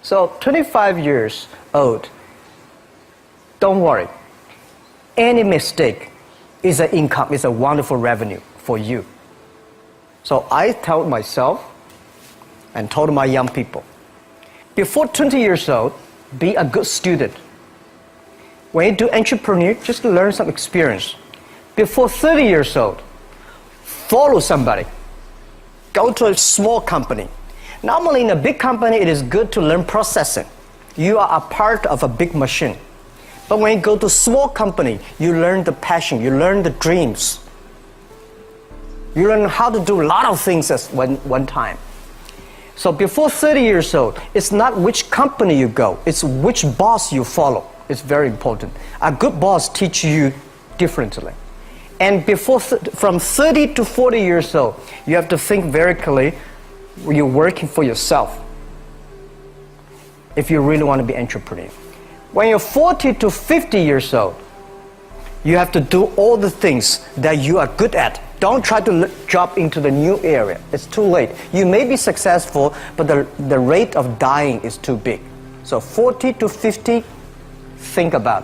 So 25 years old, don't worry. Any mistake is an income, is a wonderful revenue for you. So I told myself and told my young people, before 20 years old, be a good student. When you do entrepreneur, just learn some experience. Before 30 years old, follow somebody. Go to a small company. Normally in a big company, it is good to learn processing. You are a part of a big machine. But when you go to a small company, you learn the passion, you learn the dreams. You learn how to do a lot of things at one time. So before 30 years old, it's not which company you go, it's which boss you follow. It's very important. A good boss teaches you differently. And from 30 to 40 years old, you have to think very clearly, you're working for yourself if you really want to be an entrepreneur. When you're 40 to 50 years old, you have to do all the things that you are good at. Don't try to jump into the new area. It's too late. You may be successful, but the rate of dying is too big. So 40 to 50, think about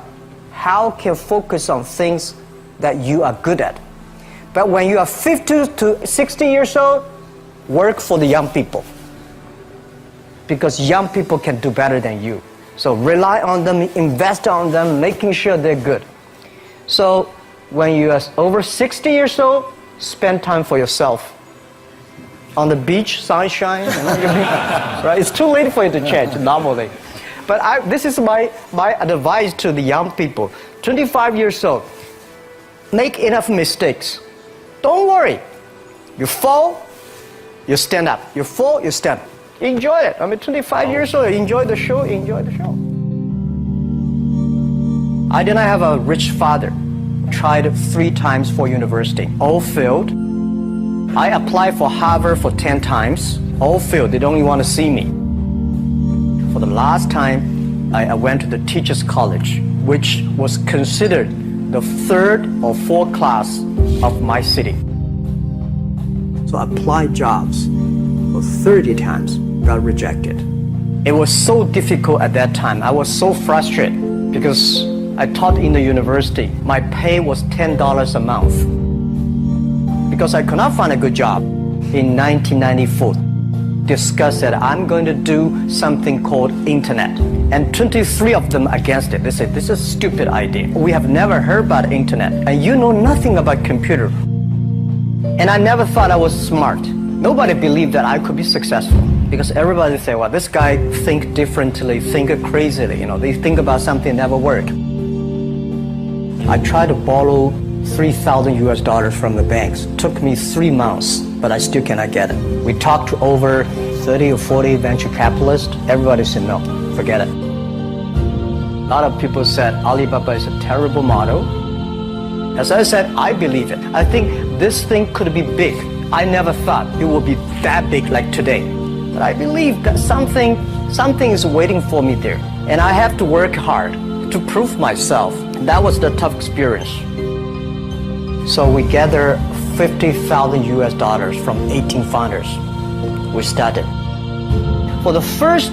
how can you focus on things that you are good at. But when you are 50 to 60 years old, work for the young people. Because young people can do better than you. So rely on them, invest on them, making sure they're good. So when you are over 60 years old, spend time for yourself. On the beach, sunshine, right? It's too late for you to change normally. But this is my advice to the young people. 25 years old, make enough mistakes. Don't worry. You fall, you stand up. You fall, you stand up. Enjoy it. 25 years old, enjoy the show, enjoy the show. I did not have a rich father. Tried 3 times for university, all failed. I applied for Harvard for 10 times, all failed. They don't even want to see me. For the last time, I went to the teachers' college, which was considered the 3rd or 4th class of my city. So I applied jobs for 30 times, got rejected. It was so difficult at that time. I was so frustrated because I taught in the university. My pay was $10 a month. Because I could not find a good job. In 1994, discussed that I'm going to do something called internet. And 23 of them against it. They said, this is a stupid idea. We have never heard about internet. And you know nothing about computer. And I never thought I was smart. Nobody believed that I could be successful. Because everybody say, well, this guy think differently, think crazily. They think about something that never work. I tried to borrow $3,000 from the banks. Took me 3 months, but I still cannot get it. We talked to over 30 or 40 venture capitalists. Everybody said, no, forget it. A lot of people said Alibaba is a terrible model. As I said, I believe it. I think this thing could be big. I never thought it would be that big like today. But I believe that something is waiting for me there. And I have to work hard to prove myself. That was the tough experience. So we gathered $50,000 from 18 founders. We started. For the first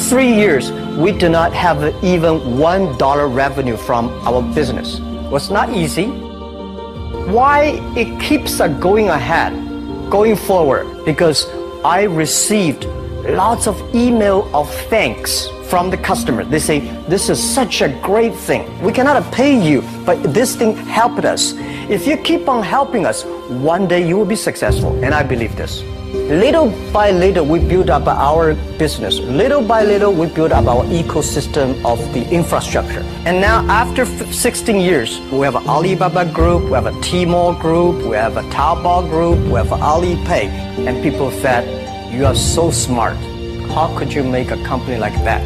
3 years, we did not have even $1 revenue from our business. It was not easy. Why it keeps going ahead, going forward? Because I received lots of email of thanks from the customer. They say, this is such a great thing. We cannot pay you, but this thing helped us. If you keep on helping us, one day you will be successful. And I believe this. Little by little, we build up our business. Little by little, we build up our ecosystem of the infrastructure. And now, after 16 years, we have an Alibaba group, we have a Tmall group, we have a Taobao group, we have Alipay. And people said, you are so smart. How could you make a company like that?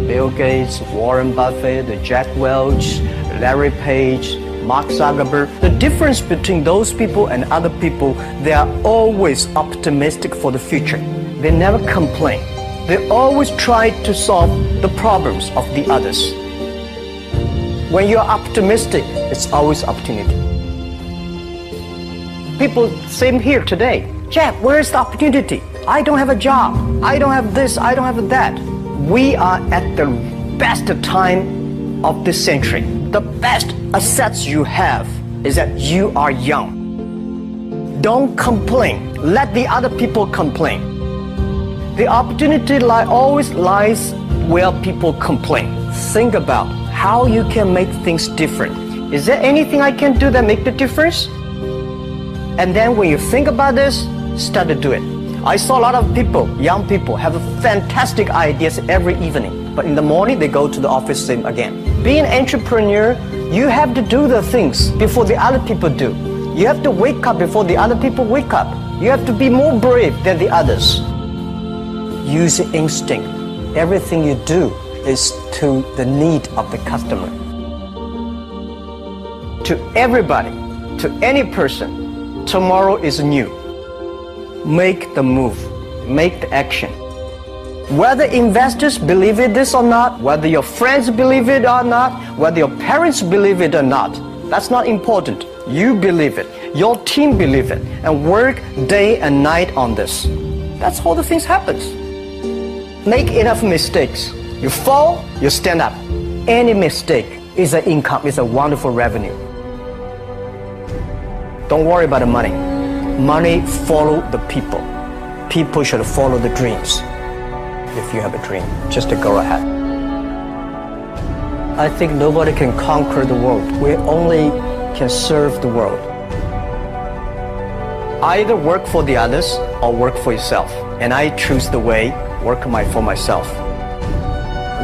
Bill Gates, Warren Buffett, Jack Welch, Larry Page, Mark Zuckerberg. The difference between those people and other people, they are always optimistic for the future. They never complain. They always try to solve the problems of the others. When you're optimistic, it's always opportunity. People, same here today. Jack, where's the opportunity? I don't have a job. I don't have this. I don't have that. We are at the best time of this century. The best assets you have is that you are young. Don't complain. Let the other people complain. The opportunity always lies where people complain. Think about how you can make things different. Is there anything I can do that make the difference? And then when you think about this, start to do it. I saw a lot of people, young people, have fantastic ideas every evening. But in the morning, they go to the office same again. Being an entrepreneur, you have to do the things before the other people do. You have to wake up before the other people wake up. You have to be more brave than the others. Use instinct. Everything you do is to the need of the customer. To everybody, to any person, tomorrow is new. Make the move, make the action. Whether investors believe it this or not, whether your friends believe it or not, whether your parents believe it or not, that's not important. You believe it, your team believe it, and work day and night on this. That's how the things happens. Make enough mistakes. You fall, you stand up. Any mistake is an income, is a wonderful revenue. Don't worry about the money. Money follow the people. People should follow the dreams. If you have a dream, just to go ahead. I think nobody can conquer the world. We only can serve the world. Either work for the others or work for yourself. And I choose the way, work for myself.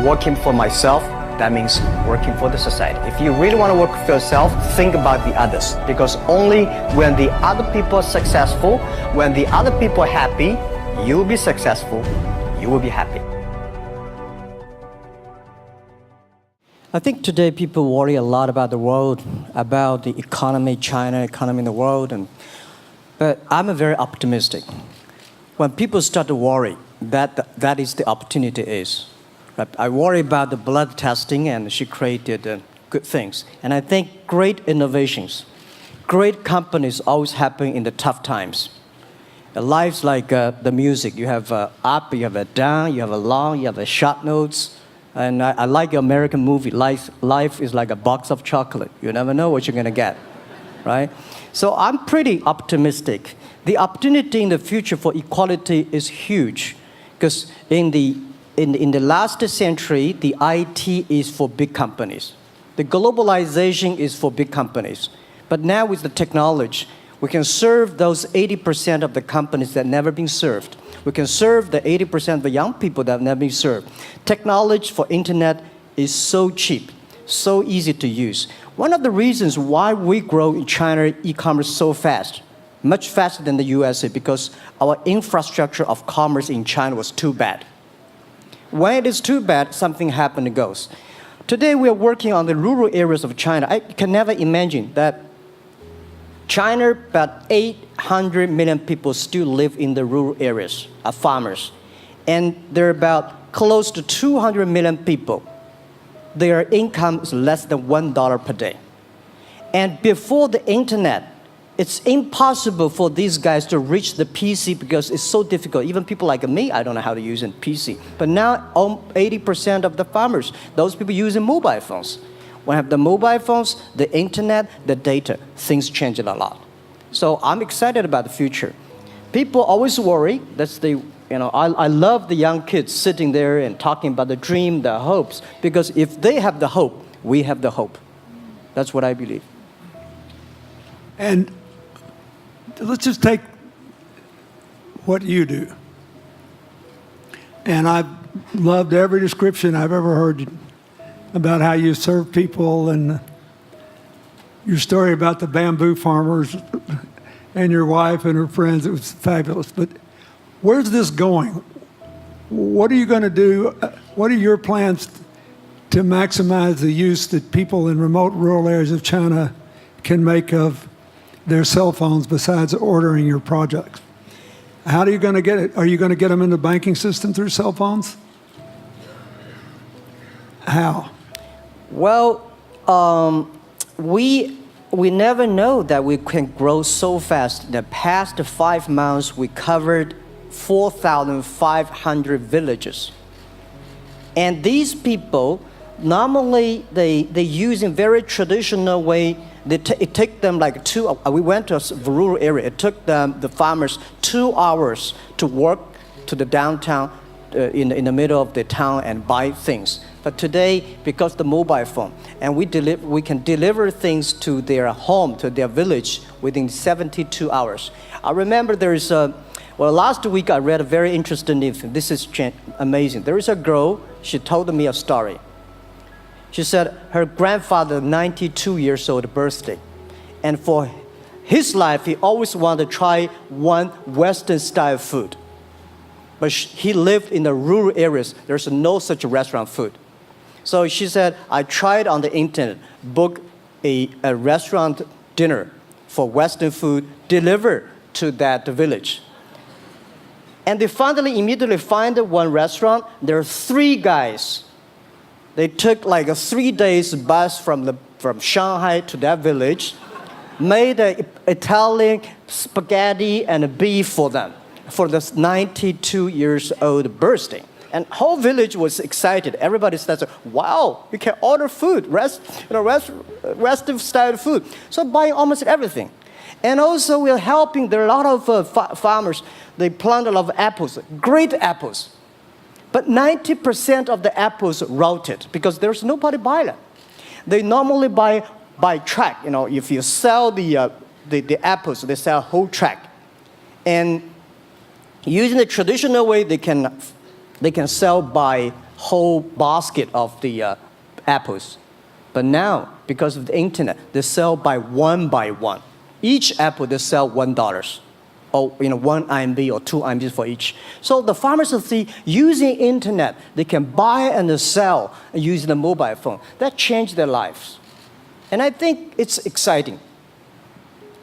Working for myself, that means working for the society. If you really want to work for yourself, think about the others. Because only when the other people are successful, when the other people are happy, you will be successful, you will be happy. I think today people worry a lot about the world, about the economy, China, economy in the world. But I'm very optimistic. When people start to worry, that is the opportunity is. I worry about the blood testing, and she created good things. And I think great innovations, great companies always happen in the tough times. Life's like the music. You have up, you have a down, you have a long, you have a short notes. And I like your American movie. Life is like a box of chocolate. You never know what you're going to get, right? So I'm pretty optimistic. The opportunity in the future for equality is huge, because in the last century, the IT is for big companies. The globalization is for big companies. But now with the technology, we can serve those 80% of the companies that never been served. We can serve the 80% of the young people that have never been served. Technology for internet is so cheap, so easy to use. One of the reasons why we grow in China e-commerce so fast, much faster than the USA, because our infrastructure of commerce in China was too bad. When it is too bad, something happens and goes. Today we are working on the rural areas of China. I can never imagine that China, about 800 million people still live in the rural areas, are farmers. And there are about close to 200 million people. Their income is less than $1 per day. And before the internet, it's impossible for these guys to reach the PC because it's so difficult. Even people like me, I don't know how to use a PC. But now 80% of the farmers, those people using mobile phones. When I have the mobile phones, the internet, the data, things change a lot. So I'm excited about the future. People always worry. I love the young kids sitting there and talking about the dream, the hopes, because if they have the hope, we have the hope. That's what I believe. And let's just take what you do. And I've loved every description I've ever heard about how you serve people, and your story about the bamboo farmers and your wife and her friends. It was fabulous. But where's this going? What are you going to do? What are your plans to maximize the use that people in remote rural areas of China can make of their cell phones besides ordering your products? How are you going to get it? Are you going to get them in the banking system through cell phones? How? Well, we never know that we can grow so fast. In the past 5 months, we covered 4,500 villages. And these people, normally they use in very traditional way. It took them like we went to a rural area. It took the farmers 2 hours to walk to the downtown in the middle of the town and buy things. But today, because the mobile phone, and we can deliver things to their home, to their village within 72 hours. I remember last week I read a very interesting news. This is amazing. There is a girl, she told me a story. She said her grandfather, 92 years old birthday. And for his life, he always wanted to try one Western style food. But he lived in the rural areas. There's no such restaurant food. So she said, I tried on the internet, book a restaurant dinner for Western food, delivered to that village. And they finally immediately find one restaurant. There are 3 guys. They took like a 3 days bus from Shanghai to that village, made an Italian spaghetti and beef for them for this 92 years old birthday. And whole village was excited. Everybody said, wow, we can order food, Western style food. So buying almost everything. And also we're helping, there are a lot of farmers, they plant a lot of apples, great apples. But 90% of the apples rotted because there's nobody buy them. They normally buy by track. If you sell the apples, they sell whole track. And using the traditional way, they can sell by whole basket of the apples. But now, because of the internet, they sell by one. Each apple they sell $1. Or 1 RMB or 2 RMB for each. So the farmers see using internet, they can buy and sell using the mobile phone. That changed their lives. And I think it's exciting.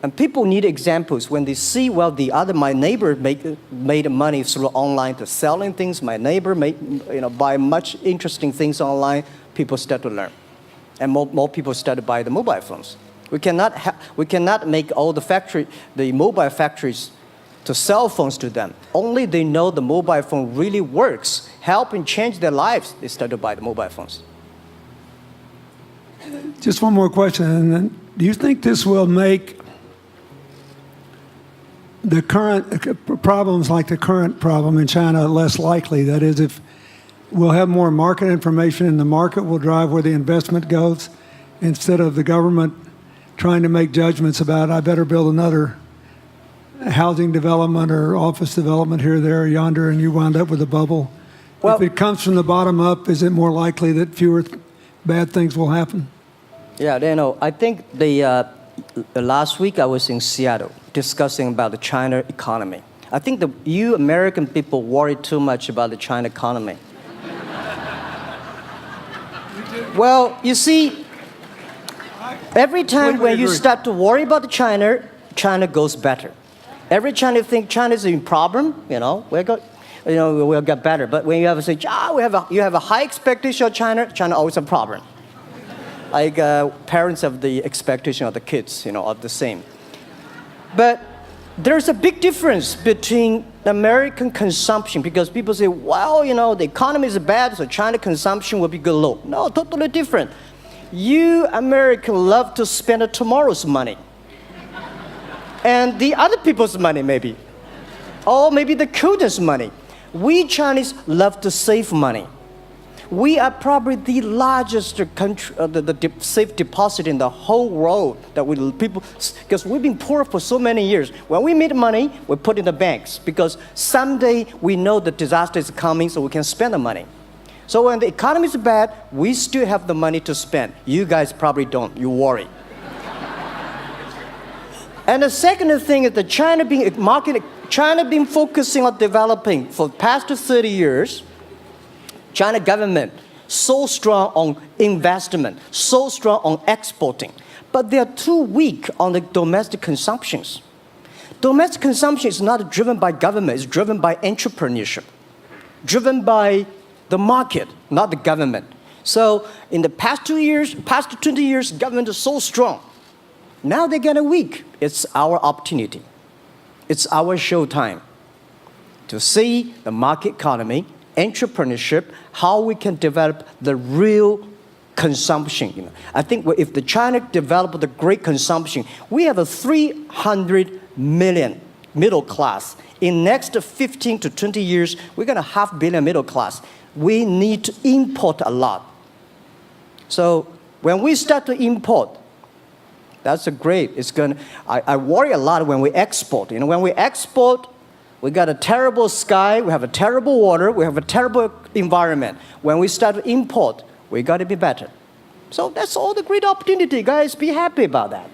And people need examples when they see, my neighbor made money through online to selling things. My neighbor buy much interesting things online. People start to learn. And more people start to buy the mobile phones. We cannot make all the mobile factories to sell phones to them. Only they know the mobile phone really works, helping change their lives, they start to buy the mobile phones. Just one more question. And then, do you think this will make the current problems like the current problem in China less likely? That is, if we'll have more market information and the market will drive where the investment goes instead of the government trying to make judgments about, I better build another housing development or office development here, there, or yonder, and you wound up with a bubble. If it comes from the bottom up, is it more likely that fewer bad things will happen? Yeah, I think last week I was in Seattle discussing about the China economy. I think you American people worry too much about the China economy. Well, you see, every time when you start to worry about China goes better. Every time you think China is in problem, we'll get better. But when you have to say, you have a high expectation of China always a problem. Like parents have the expectation of the kids, of the same. But there's a big difference between American consumption because people say, the economy is bad, so China consumption will be good low. No, totally different. You Americans love to spend tomorrow's money. And the other people's money, maybe. Or maybe the children's money. We Chinese love to save money. We are probably the largest country, the safe deposit in the whole world because we've been poor for so many years. When we make money, we put in the banks because someday we know the disaster is coming, so we can spend the money. So when the economy is bad, we still have the money to spend. You guys probably don't. You worry. And the second thing is that China been focusing on developing for the past 30 years. China government so strong on investment, so strong on exporting, but they are too weak on the domestic consumptions. Domestic consumption is not driven by government; it's driven by entrepreneurship, driven by the market, not the government. So in the past 20 years, government is so strong. Now they're getting weak. It's our opportunity. It's our showtime to see the market economy, entrepreneurship, how we can develop the real consumption. I think if the China developed the great consumption, we have a 300 million middle class. In next 15 to 20 years, we're going to have 500 million middle class. We need to import a lot. So when we start to import, that's a great. I worry a lot when we export. When we export, we got a terrible sky, we have a terrible water, we have a terrible environment. When we start to import, we got to be better. So that's all the great opportunity, guys. Be happy about that.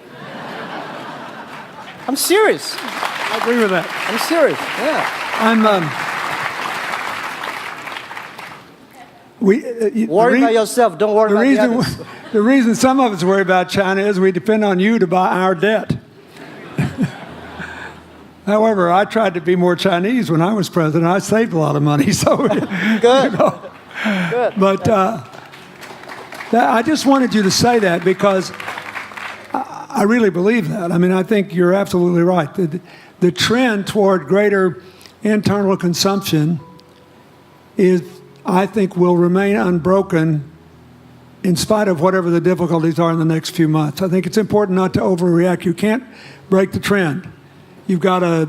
I'm serious. I agree with that. I'm serious. Yeah. Worry about yourself. Don't worry about the others. The reason some of us worry about China is we depend on you to buy our debt. However, I tried to be more Chinese when I was president. I saved a lot of money. So good. Good. But I just wanted you to say that because I really believe that. I mean, I think you're absolutely right. The trend toward greater internal consumption I think, will remain unbroken in spite of whatever the difficulties are in the next few months. I think it's important not to overreact. You can't break the trend. You've got to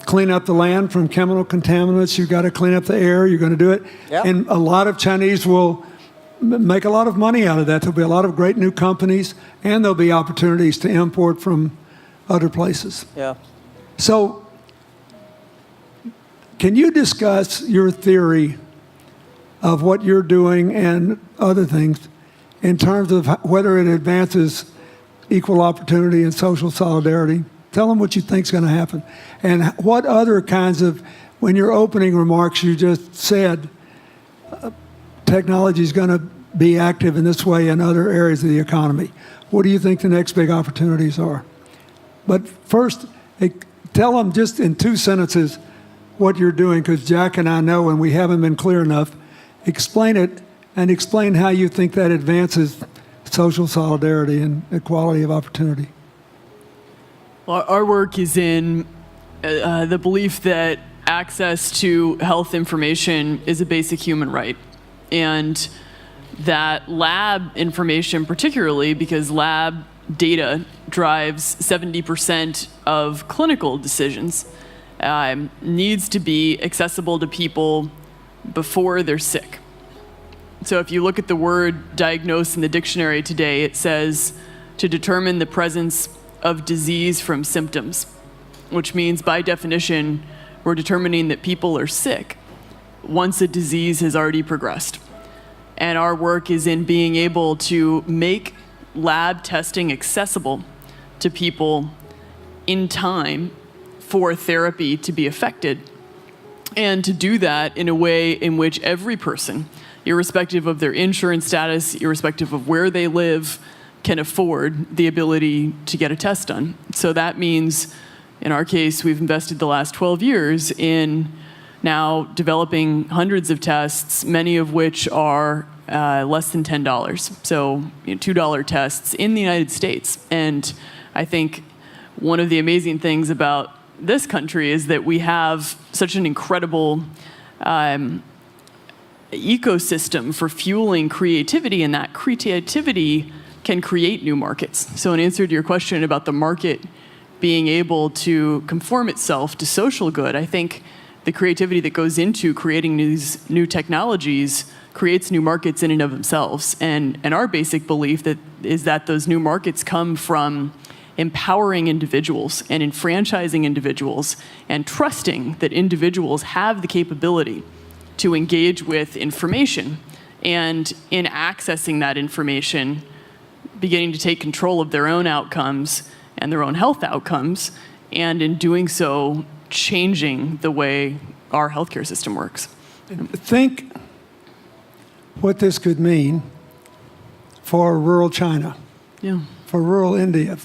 clean up the land from chemical contaminants. You've got to clean up the air. You're going to do it. Yep. And a lot of Chinese will make a lot of money out of that. There'll be a lot of great new companies, and there'll be opportunities to import from other places. Yeah. So can you discuss your theory of what you're doing and other things in terms of whether it advances equal opportunity and social solidarity? Tell them what you think is going to happen. And what other kinds of, when your opening remarks, you just said technology is going to be active in this way in other areas of the economy. What do you think the next big opportunities are? But first, tell them just in 2 sentences what you're doing, because Jack and I know, and we haven't been clear enough. Explain it, and explain how you think that advances social solidarity and equality of opportunity. Well, our work is in the belief that access to health information is a basic human right. And that lab information, particularly because lab data drives 70% of clinical decisions, needs to be accessible to people before they're sick. So if you look at the word diagnose in the dictionary today, it says to determine the presence of disease from symptoms, which means by definition, we're determining that people are sick once a disease has already progressed. And our work is in being able to make lab testing accessible to people in time for therapy to be effected. And to do that in a way in which every person, irrespective of their insurance status, irrespective of where they live, can afford the ability to get a test done. So that means, in our case, we've invested the last 12 years in now developing hundreds of tests, many of which are less than $10. So $2 tests in the United States. And I think one of the amazing things about this country is that we have such an incredible ecosystem for fueling creativity, and that creativity can create new markets. So in answer to your question about the market being able to conform itself to social good, I think the creativity that goes into creating these new technologies creates new markets in and of themselves. And our basic belief is that those new markets come from empowering individuals and enfranchising individuals and trusting that individuals have the capability to engage with information, and in accessing that information, beginning to take control of their own outcomes and their own health outcomes, and in doing so, changing the way our healthcare system works. Think what this could mean for rural China, for rural India,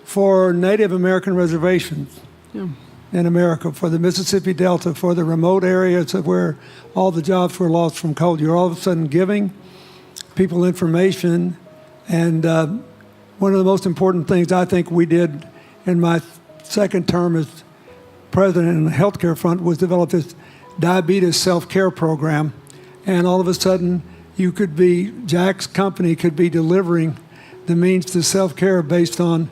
for Native American reservations in America, for the Mississippi Delta, for the remote areas of where all the jobs were lost from coal. You're all of a sudden giving people information. And one of the most important things I think we did in my second term as president in the healthcare front was develop this diabetes self-care program, and all of a sudden Jack's company could be delivering the means to self-care based on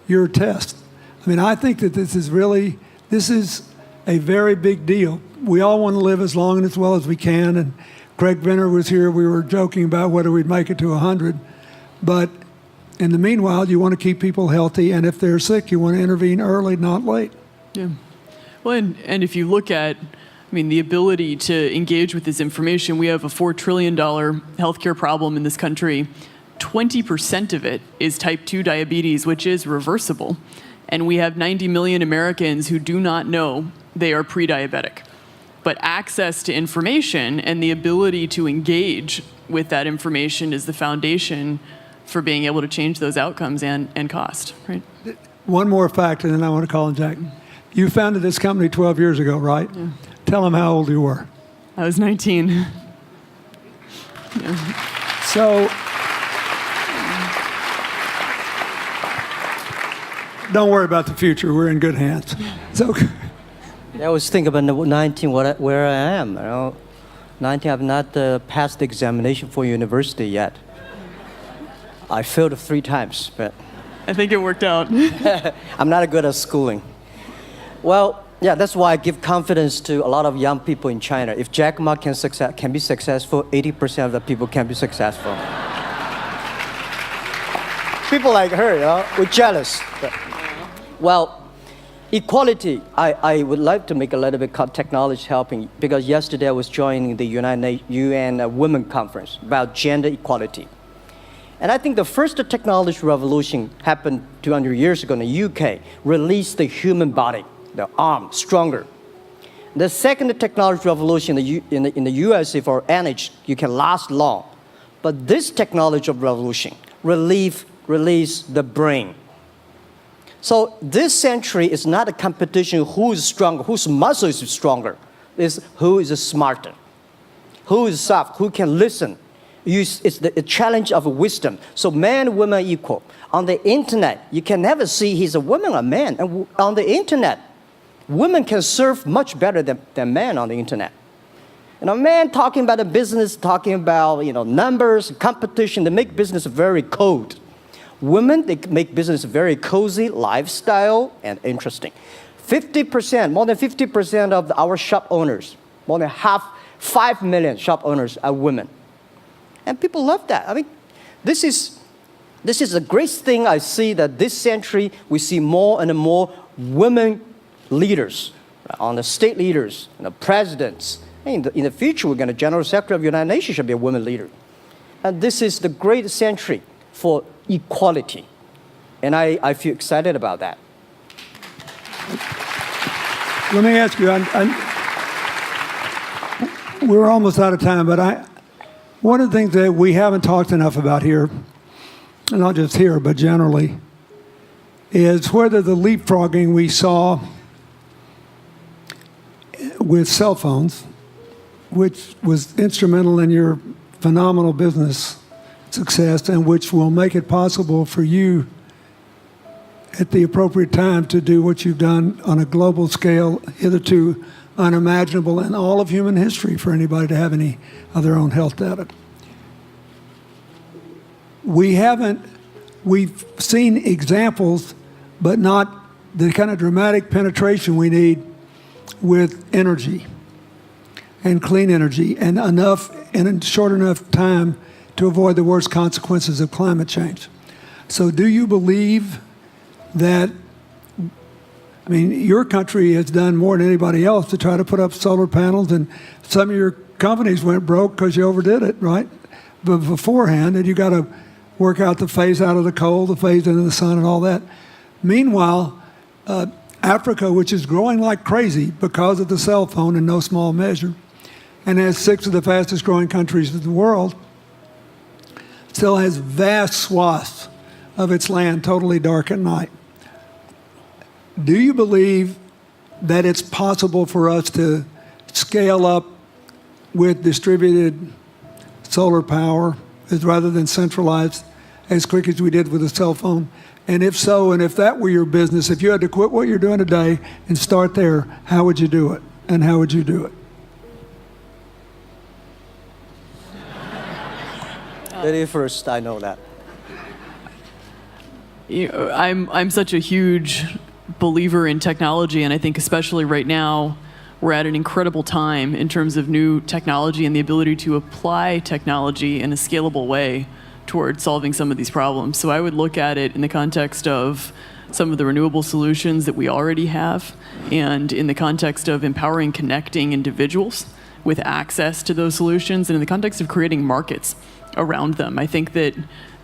your test. I mean, I think that this is a very big deal. We all want to live as long and as well as we can, and Craig Venner was here. We were joking about whether we'd make it to 100, but in the meanwhile, you want to keep people healthy, and if they're sick, you want to intervene early, not late. Yeah. Well, and if you look at, the ability to engage with this information, we have a $4 trillion healthcare problem in this country. 20% of it is type 2 diabetes, which is reversible. And we have 90 million Americans who do not know they are pre-diabetic. But access to information and the ability to engage with that information is the foundation for being able to change those outcomes and cost, right? One more fact, and then I want to call on Jack. You founded this company 12 years ago, right? Yeah. Tell them how old you were. I was 19. Yeah. So, don't worry about the future. We're in good hands. So, I was thinking about 19, where I am. 19, I've not passed the examination for university yet. I failed 3 times, but I think it worked out. I'm not good at schooling. Well, yeah, that's why I give confidence to a lot of young people in China. If Jack Ma can be successful, 80% of the people can be successful. People like her, we're jealous. But, well, equality, I would like to make a little bit technology helping, because yesterday I was joining the UN Women Conference about gender equality. And I think the first technology revolution happened 200 years ago in the UK, released the human body, the arm, stronger. The second technology revolution in the USA for energy, you can last long. But this technology revolution release the brain. So this century is not a competition who is stronger, whose muscle is stronger. It's who is smarter, who is soft, who can listen. It's the challenge of wisdom. So man, woman equal. On the internet, you can never see he's a woman or man. And on the internet, women can serve much better than men on the internet. Men talking about the business, talking about numbers, competition, they make business very cold. Women, they make business very cozy, lifestyle, and interesting. 50%, more than 50% of our shop owners, more than 5 million shop owners are women. And people love that. This is a great thing. I see that this century, we see more and more women leaders, on the state leaders, presidents. In the future, we're going to General Secretary of the United Nations should be a woman leader. And this is the great century for equality. And I feel excited about that. let me ask you, we're almost out of time, but one of the things that we haven't talked enough about here, and not just here, but generally, is whether the leapfrogging we saw with cell phones, which was instrumental in your phenomenal business success and which will make it possible for you at the appropriate time to do what you've done on a global scale, hitherto unimaginable in all of human history for anybody to have any of their own health data. We've seen examples, but not the kind of dramatic penetration we need with energy and clean energy and enough in a short enough time to avoid the worst consequences of climate change. So do you believe that, your country has done more than anybody else to try to put up solar panels, and some of your companies went broke because you overdid it, right? But beforehand, and you got to work out the phase out of the coal, the phase into the sun and all that. Meanwhile, Africa, which is growing like crazy because of the cell phone in no small measure, and has 6 of the fastest growing countries in the world, still has vast swaths of its land totally dark at night. Do you believe that it's possible for us to scale up with distributed solar power rather than centralized as quick as we did with the cell phone? And if so, and if that were your business, if you had to quit what you're doing today and start there, how would you do it? And how would you do it? Very first, I know that. I'm such a huge believer in technology, and I think especially right now, we're at an incredible time in terms of new technology and the ability to apply technology in a scalable way towards solving some of these problems. So I would look at it in the context of some of the renewable solutions that we already have, and in the context of empowering, connecting individuals with access to those solutions, and in the context of creating markets around them. I think that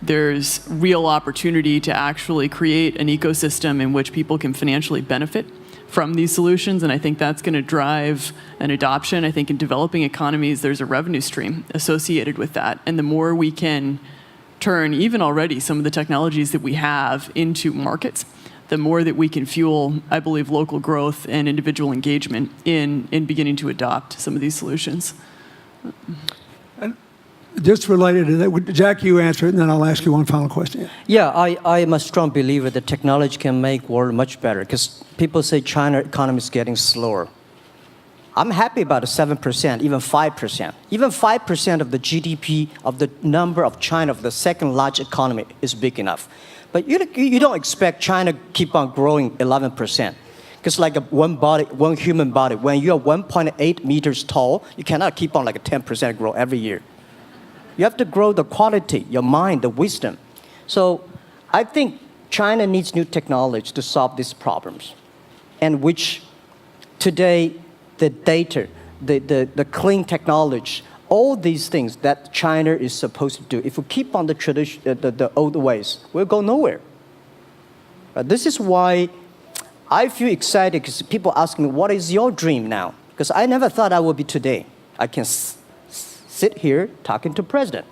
there's real opportunity to actually create an ecosystem in which people can financially benefit from these solutions, and I think that's going to drive an adoption. I think in developing economies, there's a revenue stream associated with that, and the more we can turn even already some of the technologies that we have into markets, the more that we can fuel, I believe, local growth and individual engagement in beginning to adopt some of these solutions. Just related to that, Jack, you answer it, and then I'll ask you one final question. Yeah, I am a strong believer that technology can make world much better, because people say China economy is getting slower. I'm happy about the 7%, even 5%. Even 5% of the GDP of the number of China, of the second largest economy, is big enough. But you don't expect China to keep on growing 11%. Because like one human body, when you're 1.8 meters tall, you cannot keep on like a 10% grow every year. You have to grow the quality, your mind, the wisdom. So I think China needs new technology to solve these problems, and which today the data, the clean technology, all these things that China is supposed to do, if we keep on the tradition, the old ways, we'll go nowhere. This is why I feel excited, because people ask me, what is your dream now? Because I never thought I would be today. I can sit here talking to president.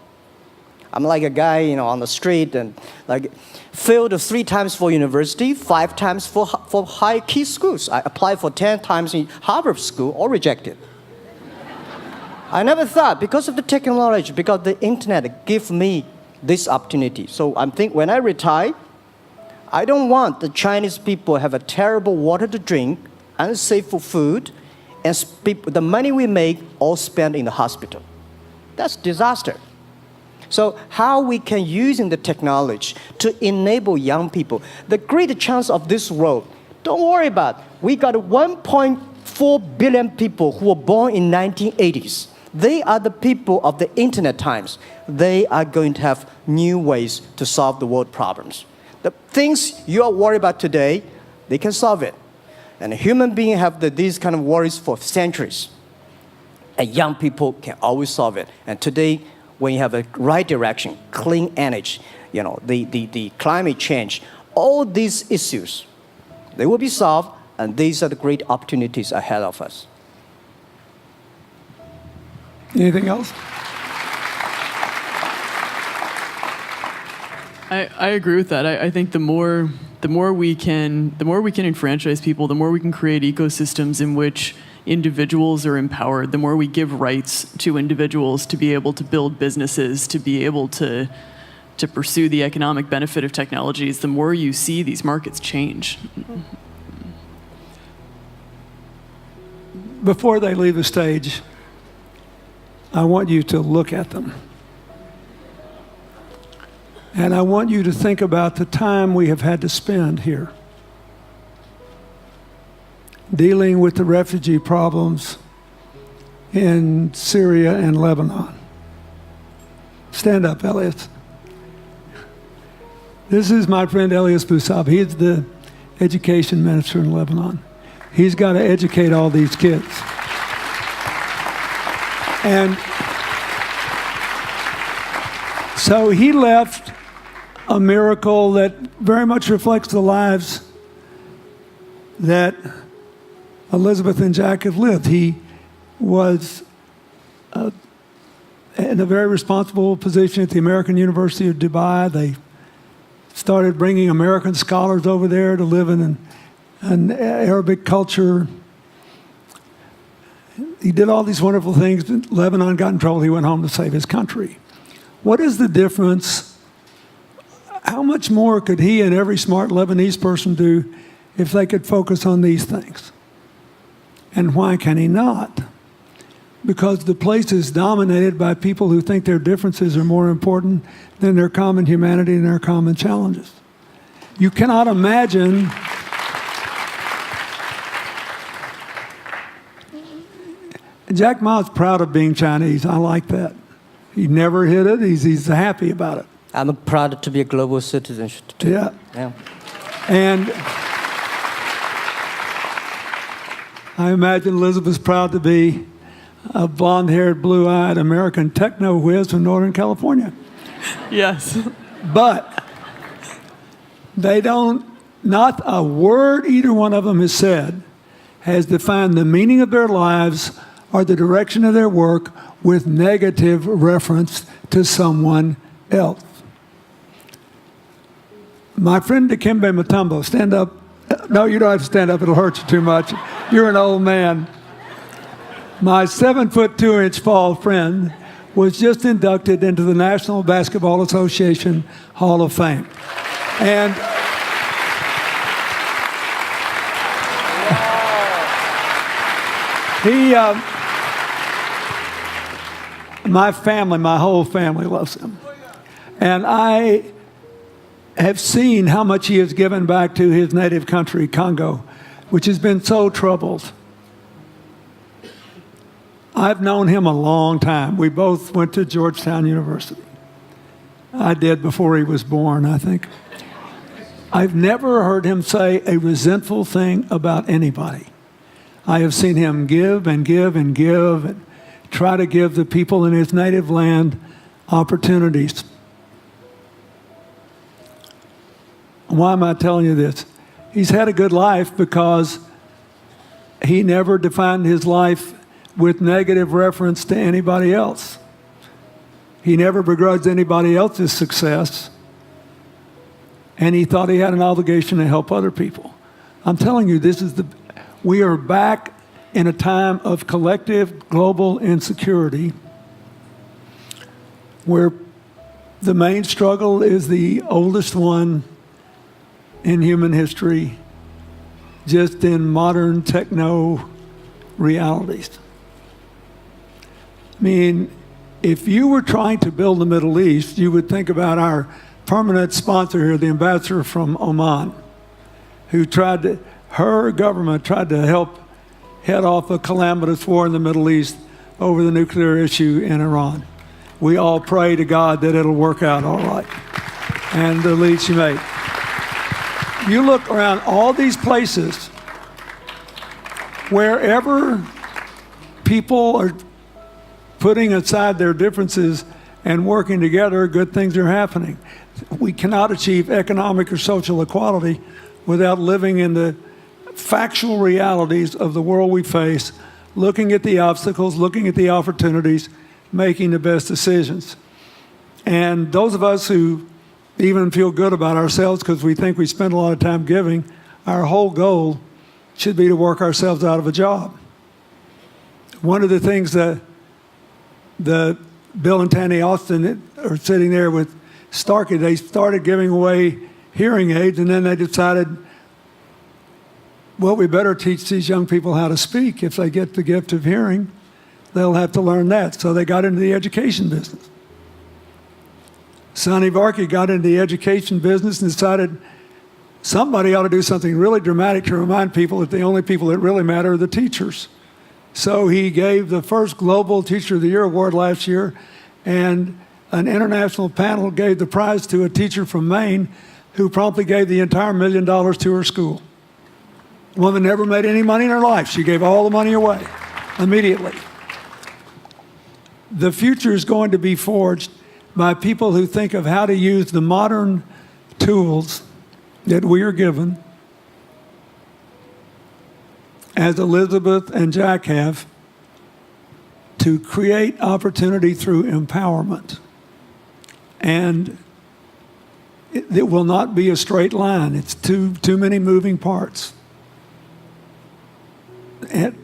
I'm like a guy, on the street, and like failed 3 times for university, 5 times for high key schools. I applied for 10 times in Harvard school, all rejected. I never thought, because of the technology, because the internet gave me this opportunity. So I think when I retire, I don't want the Chinese people have a terrible water to drink, unsafe for food, and the money we make all spent in the hospital. That's disaster. So how we can using the technology to enable young people, the great chance of this world, don't worry about, we got 1.4 billion people who were born in 1980s. They are the people of the internet times. They are going to have new ways to solve the world problems. The things you are worried about today, they can solve it. And human beings have these kind of worries for centuries. And young people can always solve it. And today, when you have a right direction, clean energy, the climate change, all these issues, they will be solved, and these are the great opportunities ahead of us. Anything else? I agree with that. I think the more we can enfranchise people, the more we can create ecosystems in which individuals are empowered, the more we give rights to individuals to be able to build businesses, to be able to pursue the economic benefit of technologies, the more you see these markets change. Before they leave the stage, I want you to look at them. And I want you to think about the time we have had to spend here dealing with the refugee problems in Syria and Lebanon. Stand up, Elias. This is my friend Elias Bousab. He is the education minister in Lebanon. He's got to educate all these kids. And so he left a miracle that very much reflects the lives that Elizabeth and Jack have lived. He was in a very responsible position at the American University of Dubai. They started bringing American scholars over there to live in an Arabic culture. He did all these wonderful things. Lebanon got in trouble. He went home to save his country. What is the difference? How much more could he and every smart Lebanese person do if they could focus on these things? And why can he not? because the place is dominated by people who think their differences are more important than their common humanity and their common challenges. You cannot imagine Jack Ma's proud of being Chinese. I like that. He never hid it. He's happy about it. I'm proud to be a global citizen too. Yeah. Yeah. And I imagine Elizabeth's proud to be a blonde-haired, blue-eyed American techno whiz from Northern California. Yes. But they don't, not a word either one of them has said has defined the meaning of their lives or the direction of their work with negative reference to someone else. My friend Dikembe Mutombo, stand up. No, you don't have to stand up. It'll hurt you too much. You're an old man. My 7'2" tall friend was just inducted into the National Basketball Association Hall of Fame. And my family, my whole family loves him. And I have seen how much he has given back to his native country, Congo, which has been so troubled. I've known him a long time. We both went to Georgetown University. I did before he was born, I think. I've never heard him say a resentful thing about anybody. I have seen him give and give and give and try to give the people in his native land opportunities. Why am I telling you this? He's had a good life because he never defined his life with negative reference to anybody else. He never begrudged anybody else's success, and he thought he had an obligation to help other people. I'm telling you, we are back in a time of collective global insecurity where the main struggle is the oldest one in human history, just in modern techno realities. I mean, if you were trying to build the Middle East, you would think about our permanent sponsor here, the ambassador from Oman, who her government tried to help head off a calamitous war in the Middle East over the nuclear issue in Iran. We all pray to God that it'll work out all right. And the lead she made. You look around all these places, wherever people are putting aside their differences and working together, good things are happening. We cannot achieve economic or social equality without living in the factual realities of the world we face, looking at the obstacles, looking at the opportunities, making the best decisions. And those of us who even feel good about ourselves because we think we spend a lot of time giving, our whole goal should be to work ourselves out of a job. One of the things that Bill and Tanny Austin are sitting there with Starkey, they started giving away hearing aids, and then they decided, well, we better teach these young people how to speak. If they get the gift of hearing, they'll have to learn that. So they got into the education business. Sonny Varkey got into the education business and decided somebody ought to do something really dramatic to remind people that the only people that really matter are the teachers. So he gave the first Global Teacher of the Year award last year, and an international panel gave the prize to a teacher from Maine who promptly gave the entire $1 million to her school. The woman never made any money in her life. She gave all the money away immediately. The future is going to be forged by people who think of how to use the modern tools that we are given, as Elizabeth and Jack have, to create opportunity through empowerment. And it will not be a straight line. It's too many moving parts.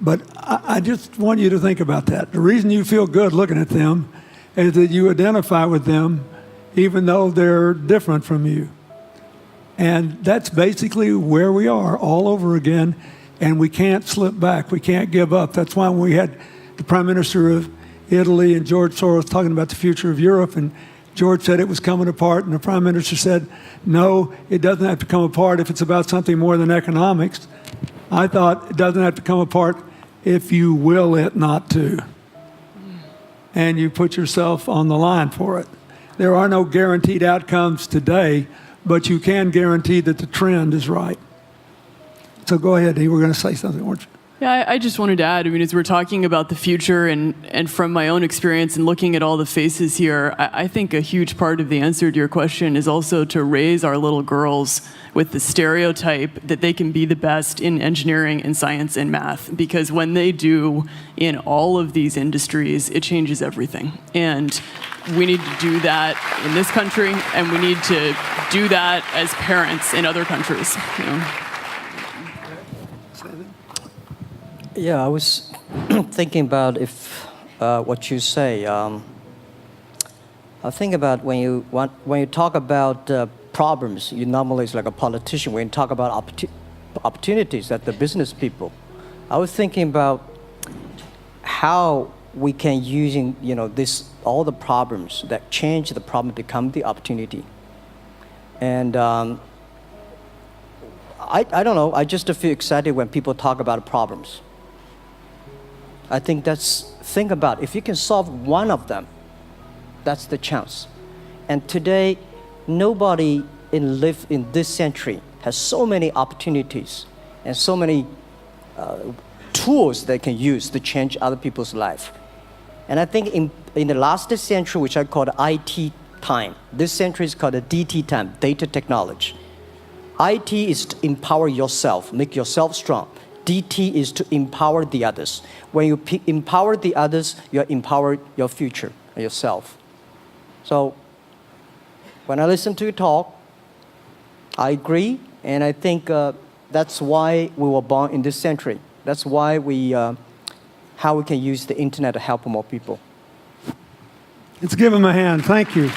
But I just want you to think about that. The reason you feel good looking at them is that you identify with them even though they're different from you. And that's basically where we are all over again, and we can't slip back. We can't give up. That's why when we had the Prime Minister of Italy and George Soros talking about the future of Europe, and George said it was coming apart, and the Prime Minister said, no, it doesn't have to come apart if it's about something more than economics. I thought it doesn't have to come apart if you will it not to. And you put yourself on the line for it. There are no guaranteed outcomes today, but you can guarantee that the trend is right. So go ahead, you were going to say something, weren't you? Yeah, I just wanted to add, I mean, as we're talking about the future and from my own experience and looking at all the faces here, I think a huge part of the answer to your question is also to raise our little girls with the stereotype that they can be the best in engineering and science and math. Because when they do in all of these industries, it changes everything. And we need to do that in this country, and we need to do that as parents in other countries. You know? Yeah, I was thinking about if what you say. I think about when you talk about problems, you normally it's like a politician. When you talk about opportunities, that the business people. I was thinking about how we can using this all the problems that change the problem become the opportunity. And I don't know. I just feel excited when people talk about problems. I think think about if you can solve one of them, that's the chance. And today, nobody live in this century has so many opportunities and so many tools they can use to change other people's life. And I think in the last century, which I call the IT time, this century is called the DT time, data technology. IT is to empower yourself, make yourself strong. DT is to empower the others. When you empower the others, you empower your future, yourself. So when I listen to you talk, I agree, and I think that's why we were born in this century. That's why how we can use the internet to help more people. Let's give him a hand. Thank you.